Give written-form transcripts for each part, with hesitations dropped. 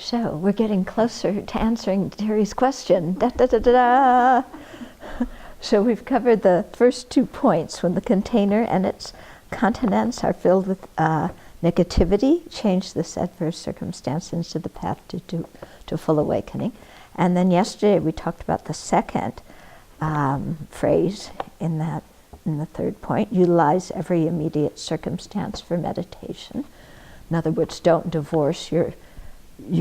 So we're getting closer to answering Terry's question. Da, da, da, da, da. So we've covered the first 2 points. When the container and its contents are filled with negativity, change this adverse circumstance into the path to full awakening. And then yesterday we talked about the second phrase in the third point: utilize every immediate circumstance for meditation. In other words, don't divorce your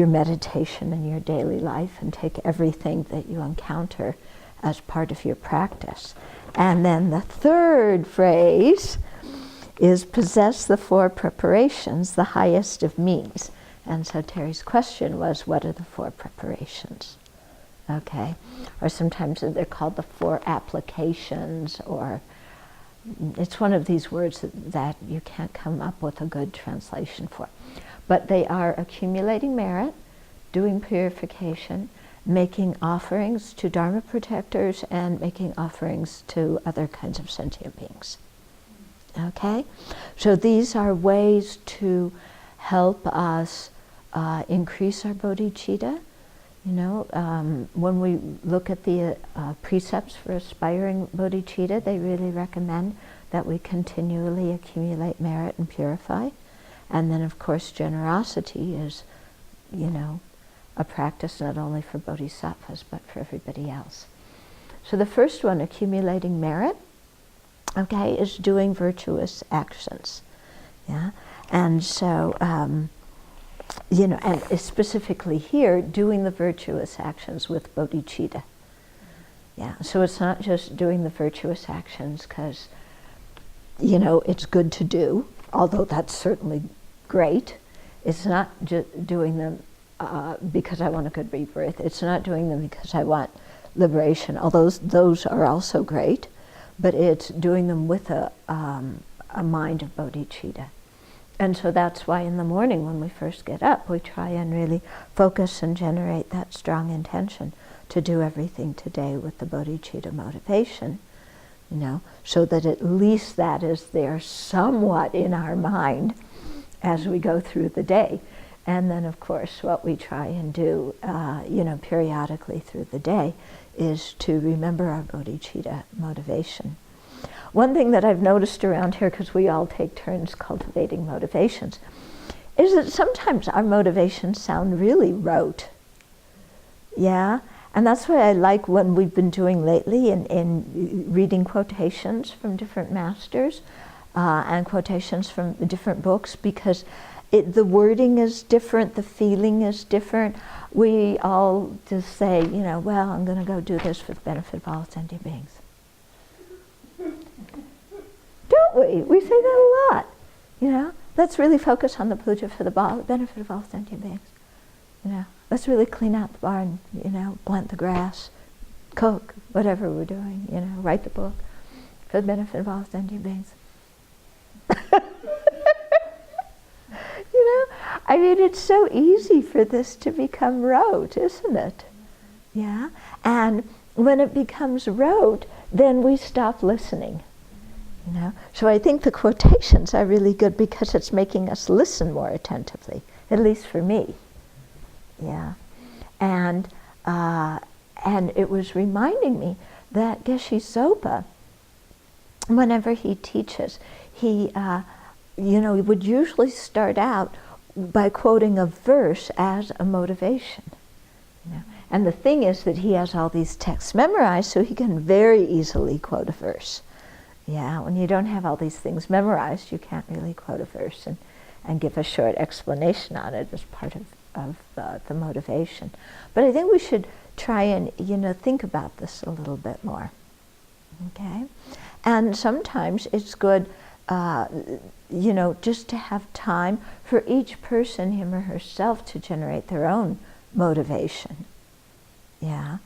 meditation and your daily life, and take everything that you encounter as part of your practice. And then the third phrase is possess the 4 preparations, the highest of means. And so Terry's question was, what are the 4 preparations? Okay, or sometimes they're called the 4 applications, or it's one of these words that you can't come up with a good translation for. But they are accumulating merit, doing purification, making offerings to Dharma protectors, and making offerings to other kinds of sentient beings. Okay? So these are ways to help us increase our bodhicitta. You know, when we look at the precepts for aspiring bodhicitta, they really recommend that we continually accumulate merit and purify. And then, of course, generosity is, you know, a practice not only for bodhisattvas, but for everybody else. So the first one, accumulating merit, okay, is doing virtuous actions. Yeah? And so, you know, and specifically here, doing the virtuous actions with bodhicitta. Yeah, so it's not just doing the virtuous actions because, you know, it's good to do, although that's certainly great. It's not just doing them because I want a good rebirth. It's not doing them because I want liberation, although those are also great, but it's doing them with a mind of bodhicitta. And so that's why in the morning when we first get up, we try and really focus and generate that strong intention to do everything today with the bodhicitta motivation, you know, so that at least that is there somewhat in our mind as we go through the day. And then, of course, what we try and do, you know, periodically through the day is to remember our bodhicitta motivation. One thing that I've noticed around here, because we all take turns cultivating motivations, is that sometimes our motivations sound really rote. Yeah? And that's what I like when we've been doing lately in reading quotations from different masters and quotations from different books, because the wording is different, the feeling is different. We all just say, you know, well, I'm going to go do this for the benefit of all sentient beings. Don't we? We say that a lot, you know. Let's really focus on the puja for the benefit of all sentient beings. You know, let's really clean out the barn, you know, plant the grass, cook, whatever we're doing, you know, write the book for the benefit of all sentient beings. You know, I mean, it's so easy for this to become rote, isn't it? Yeah? And when it becomes rote, then we stop listening. You know? So I think the quotations are really good because it's making us listen more attentively, at least for me. Yeah. And it was reminding me that Geshe Sopa, whenever he teaches, he you know, he would usually start out by quoting a verse as a motivation. You know? And the thing is that he has all these texts memorized, so he can very easily quote a verse. Yeah, when you don't have all these things memorized, you can't really quote a verse and give a short explanation on it as part of the motivation. But I think we should try and, you know, think about this a little bit more. Okay? And sometimes it's good, you know, just to have time for each person, him or herself, to generate their own motivation. Yeah,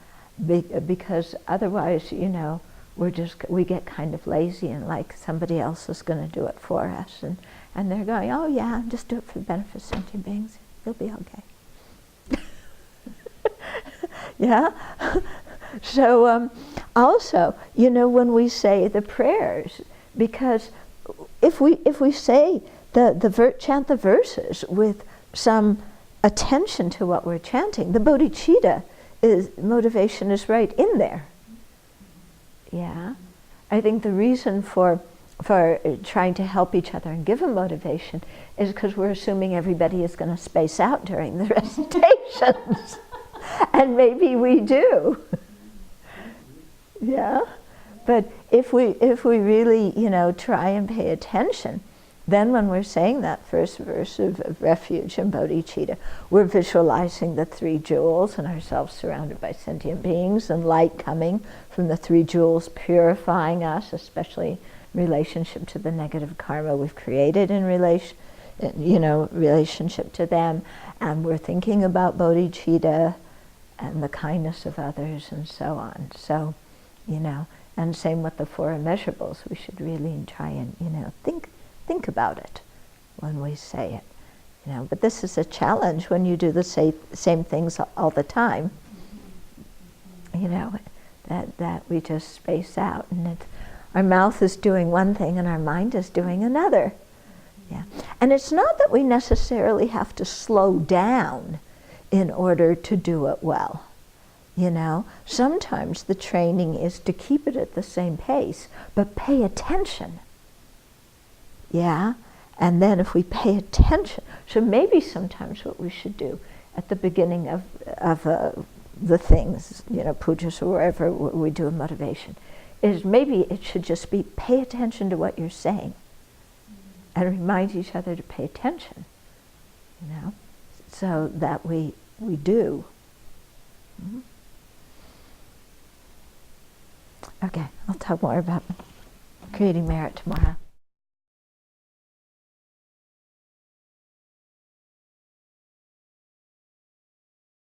because otherwise, you know, we get kind of lazy and like somebody else is going to do it for us, and they're going, oh yeah, just do it for the benefit of sentient beings. You'll be okay. Yeah. So also, you know, when we say the prayers, because if we say chant the verses with some attention to what we're chanting. The bodhicitta motivation is right in there. Yeah. I think the reason for trying to help each other and give a motivation is because we're assuming everybody is going to space out during the recitations. And maybe we do. Yeah. But if we really, try and pay attention, then when we're saying that first verse of refuge and bodhicitta, we're visualizing the three jewels and ourselves surrounded by sentient beings and light coming from the three jewels purifying us, especially in relationship to the negative karma we've created in relationship to them. And we're thinking about bodhicitta and the kindness of others and so on. So, and same with the four immeasurables. We should really try and, think about it when we say it. But this is a challenge when you do the same things all the time. That we just space out, and our mouth is doing one thing and our mind is doing another. Yeah. And it's not that we necessarily have to slow down in order to do it well. Sometimes the training is to keep it at the same pace, but pay attention. Yeah? And then if we pay attention, so maybe sometimes what we should do at the beginning of the things, pujas or wherever we do a motivation, is maybe it should just be pay attention to what you're saying and remind each other to pay attention, so that we do. Mm-hmm. Okay, I'll talk more about creating merit tomorrow.